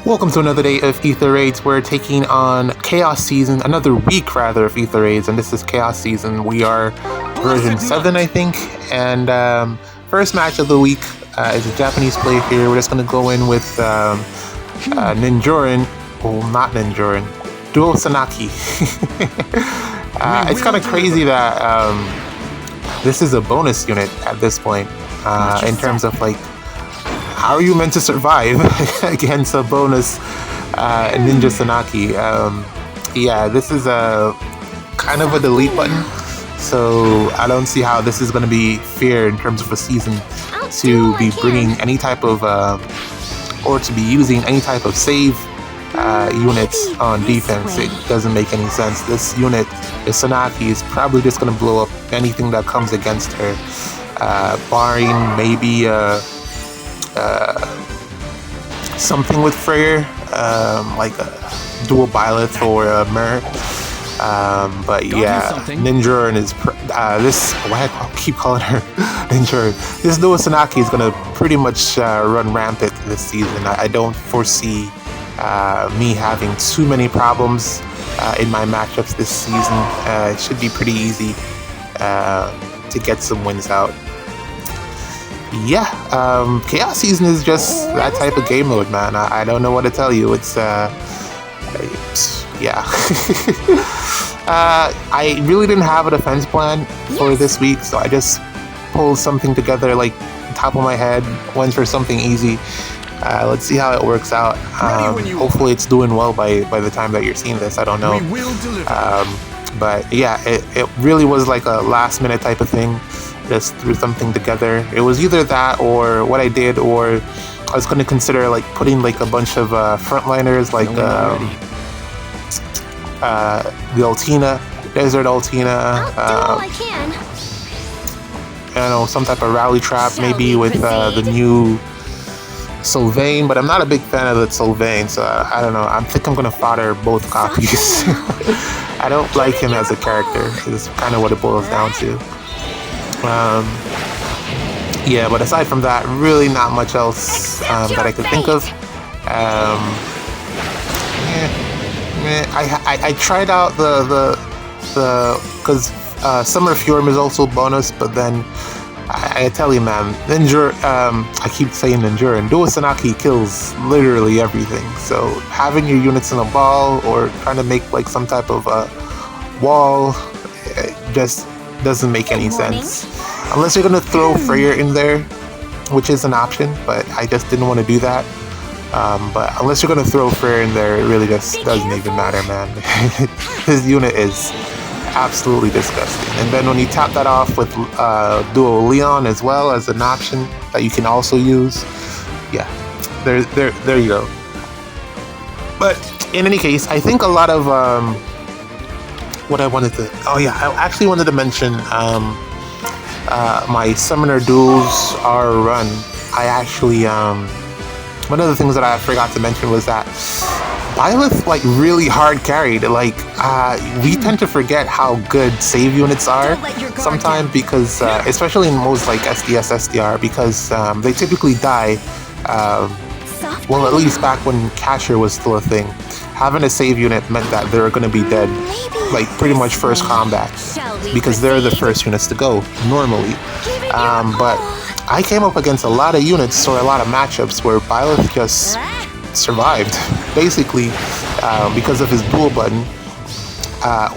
Welcome to another day of Ether Raids. We're taking on Chaos Season, another week rather of Ether Raids, and this is Chaos Season. We are version 7, I think, and first match of the week is a Japanese player here. We're just going to go in with Ninjurin, well, not Ninjurin, Duo Sanaki. It's kind of crazy that this is a bonus unit at this point, in terms of like, how are you meant to survive against a bonus Ninja Sanaki? Yeah, this is a kind of a delete button, so I don't see how this is going to be fair in terms of a season to be bringing any type of, or to be using any type of save units on defense. It doesn't make any sense. This unit, the Sanaki, is probably just going to blow up anything that comes against her, barring maybe something with Freyr, like a dual Byleth or a Mer. But yeah, Ninjurin is this. Why I keep calling her Ninjurin? This dual Sanaki is gonna pretty much run rampant this season. I don't foresee me having too many problems in my matchups this season. It should be pretty easy to get some wins out. Yeah, Chaos Season is just that type of game mode, man. I don't know what to tell you. It's yeah. I really didn't have a defense plan for this week, so I just pulled something together, like, top of my head, went for something easy. Let's see how it works out. Hopefully it's doing well by the time that you're seeing this. I don't know. But yeah, it really was like a last minute type of thing. Just threw something together. It was either that or what I did, or I was going to consider like putting like a bunch of frontliners, like the Altina, Desert Altina, I don't know, some type of rally trap, maybe with the new Sylvain, but I'm not a big fan of the Sylvain, so I don't know. I think I'm going to fodder both copies. I don't like him as a character. It's kind of what it boils down to. Yeah, but aside from that, really not much else that I could think of. I tried out the because Summer Fjorm is also bonus, but then I tell you, man, I keep saying Ninjurin, Duo Sanaki kills literally everything. So having your units in a ball or trying to make like some type of wall just doesn't make any sense. Unless you're going to throw Freyr in there, which is an option, but I just didn't want to do that. But unless you're going to throw Freyr in there, it really just doesn't even matter, man. His unit is absolutely disgusting. And then when you tap that off with Duo Leon as well as an option that you can also use, yeah, there you go. But in any case, I think a lot of what I wanted to... Oh yeah, I actually wanted to mention my Summoner Duels R run. I actually... one of the things that I forgot to mention was that Byleth, like, really hard carried. Like, we tend to forget how good save units are sometimes because, especially in modes like SDS, SDR, because they typically die, well, at least back when Casher was still a thing. Having a save unit meant that they were going to be dead, like, pretty much first combat, because they're the first units to go, normally. But I came up against a lot of units, or a lot of matchups, where Byleth just survived, basically, because of his dual button,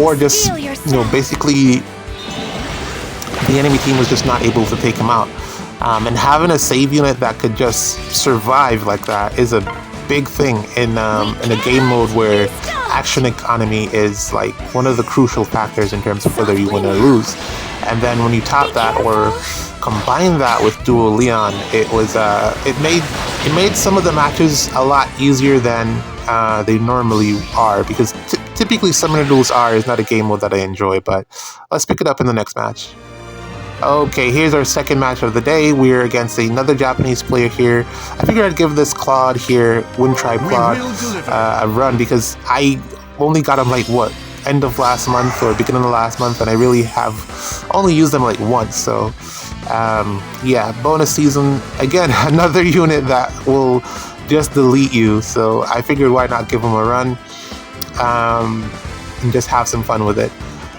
or just, you know, basically, the enemy team was just not able to take him out. And having a save unit that could just survive like that is a big thing in a game mode where action economy is like one of the crucial factors in terms of whether you win or lose. And then when you top that or combine that with Duo Leon, it was it made some of the matches a lot easier than they normally are, because typically Summoner Duels R is not a game mode that I enjoy. But let's pick it up in the next match. Okay, here's our second match of the day. We're against another Japanese player here. I figured I'd give this Claude here, Wind Tribe Claude, a run, because I only got him like, what, end of last month or beginning of last month, and I really have only used them like once. So yeah, bonus season, again, another unit that will just delete you. So I figured why not give him a run, and just have some fun with it.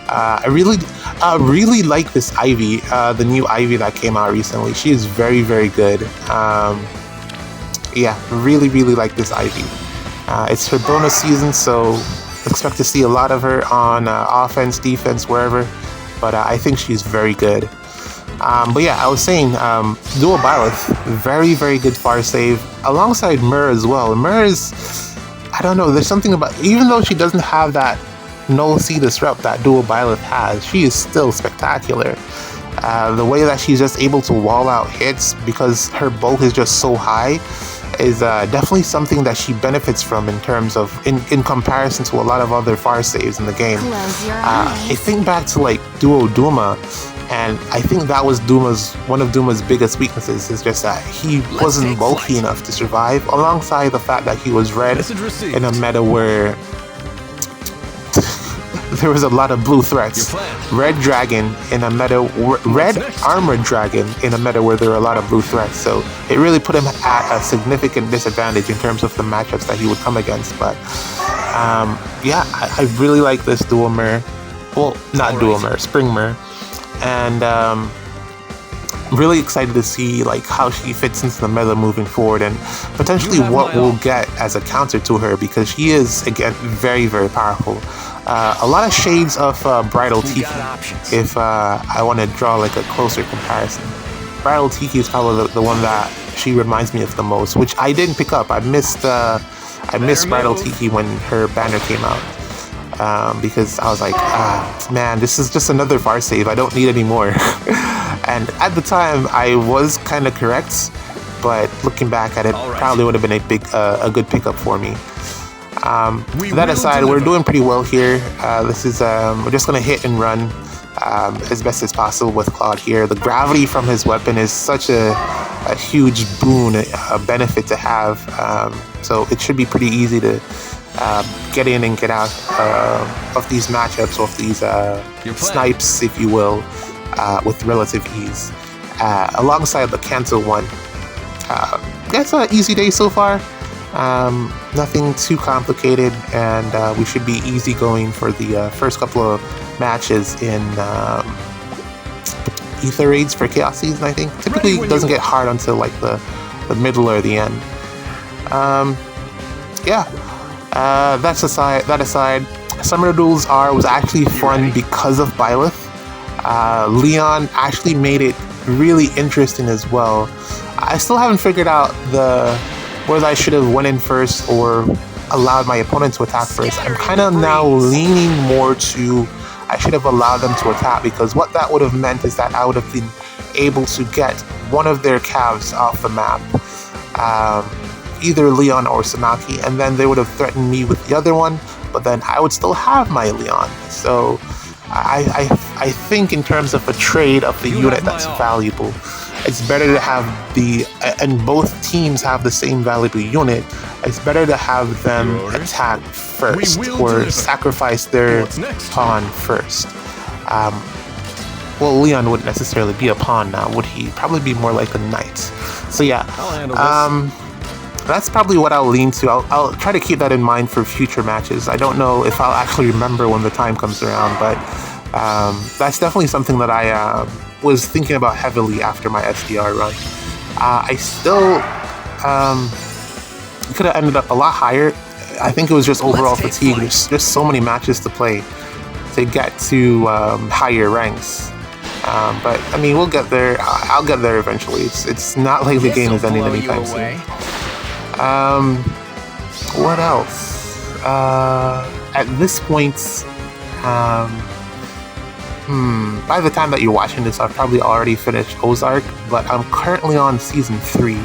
I really like this Ivy, the new Ivy that came out recently. She is very, very good. Yeah, really like this Ivy. It's her bonus season, so expect to see a lot of her on offense, defense, wherever. But I think she's very good. But yeah, I was saying, Dual Byleth, very good far save, alongside Myrrh as well. Myrrh is, I don't know, there's something about, even though she doesn't have that null C disrupt that Dual Byleth has, she is still spectacular. The way that she's just able to wall out hits because her bulk is just so high is definitely something that she benefits from in terms of, in comparison to a lot of other far saves in the game. I think back to like Duo Duma, and I think that was one of Duma's biggest weaknesses, is just that he wasn't bulky enough to survive, alongside the fact that he was red in a meta where there was a lot of blue threats. Red Dragon in a meta, Red Armored Dragon in a meta where there were a lot of blue threats. So it really put him at a significant disadvantage in terms of the matchups that he would come against. But yeah, I really like this Dual Myrrh. Well, not Dual Myrrh, Spring Myrrh. And really excited to see like how she fits into the meta moving forward, and potentially what we'll get as a counter to her, because she is, again, very powerful. A lot of shades of Bridal Tiki, if I want to draw like a closer comparison. Bridal Tiki is probably the one that she reminds me of the most, which I didn't pick up. I missed Bridal Tiki when her banner came out, because I was like, man, this is just another far save. I don't need any more. And at the time, I was kind of correct, but looking back at it, probably would have been a good pickup for me. That aside, we're doing pretty well here. This is we're just gonna hit and run as best as possible with Claude here. The gravity from his weapon is such a huge boon, a benefit to have. So it should be pretty easy to get in and get out of these matchups, of these snipes, if you will, with relative ease. Alongside the cancel one, that's an easy day so far. Nothing too complicated, and we should be easy going for the first couple of matches in Ether raids for Chaos Season, I think. Typically it doesn't get hard until like the middle or the end. Yeah, that aside, Summer Duels was actually fun because of Byleth. Leon actually made it really interesting as well. I still haven't figured out whether I should have went in first or allowed my opponent to attack first. I'm kind of now leaning more to I should have allowed them to attack, because what that would have meant is that I would have been able to get one of their calves off the map, either Leon or Sanaki, and then they would have threatened me with the other one, but then I would still have my Leon. So I think in terms of a trade of the unit that's valuable, it's better to have and both teams have the same valuable unit, it's better to have them attack first or sacrifice their pawn first. Well, Leon wouldn't necessarily be a pawn now, would he? Probably be more like a knight. So yeah, that's probably what I'll lean to. I'll try to keep that in mind for future matches. I don't know if I'll actually remember when the time comes around, but that's definitely something that I was thinking about heavily after my SDR run. I still could have ended up a lot higher. I think it was just overall fatigue. There's just so many matches to play to get to higher ranks. But I mean, we'll get there. I'll get there eventually. It's not like the game is ending anytime soon. What else? At this point, by the time that you're watching this, I've probably already finished Ozark, but I'm currently on season 3,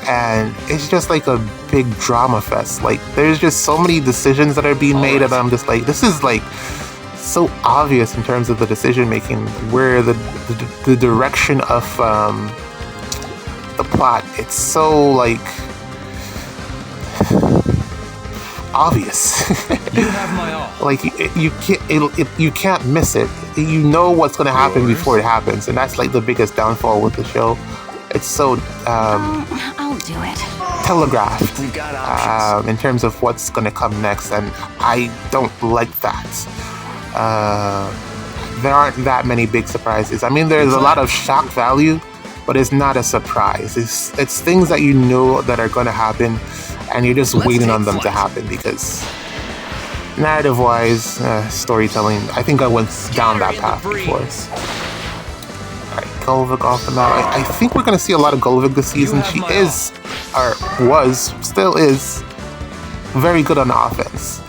and it's just like a big drama fest. Like, there's just so many decisions that are being made, and I'm just like, this is like so obvious in terms of the decision making, where the direction of the plot, it's so like obvious. You have my all. Like you can't miss it. You know what's going to happen before it happens, and that's like the biggest downfall with the show. It's so I'll do it. telegraphed We've got options. in terms of what's going to come next, and I don't like that. There aren't that many big surprises. I mean, there's a lot of shock value, but it's not a surprise. It's things that you know that are going to happen, and you're just waiting on them to happen because narrative-wise, storytelling, I think I went down that path before. Alright, Gulvig off the map. I think we're going to see a lot of Gulvig this season. She is, or was, still is, very good on offense.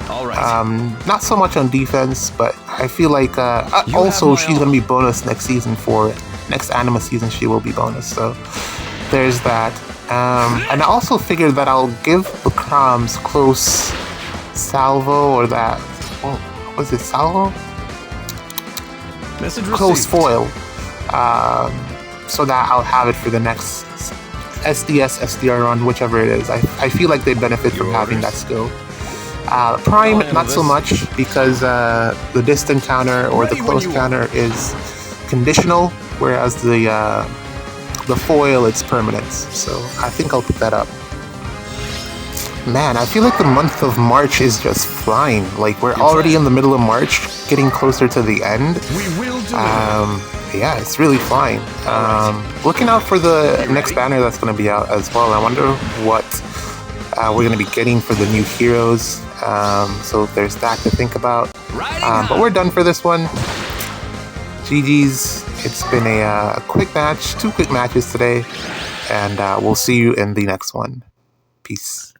Not so much on defense, but I feel like also she's going to be bonus next season for next anima season. She will be bonus, so there's that. And I also figured that I'll give the Croms close salvo, or that, was it salvo? Close foil, so that I'll have it for the next SDS, SDR run, whichever it is. I feel like they benefit from having that skill. Prime, not so much, because the distant counter or the close counter is conditional, whereas the foil, it's permanent. So I think I'll pick that up. Man, I feel like the month of March is just flying. Like, we're already in the middle of March, getting closer to the end. Yeah, it's really flying. Looking out for the next banner that's going to be out as well. I wonder what we're going to be getting for the new heroes. So there's that to think about. But we're done for this one. GG's. It's been a quick match, 2 quick matches today. And we'll see you in the next one. Peace.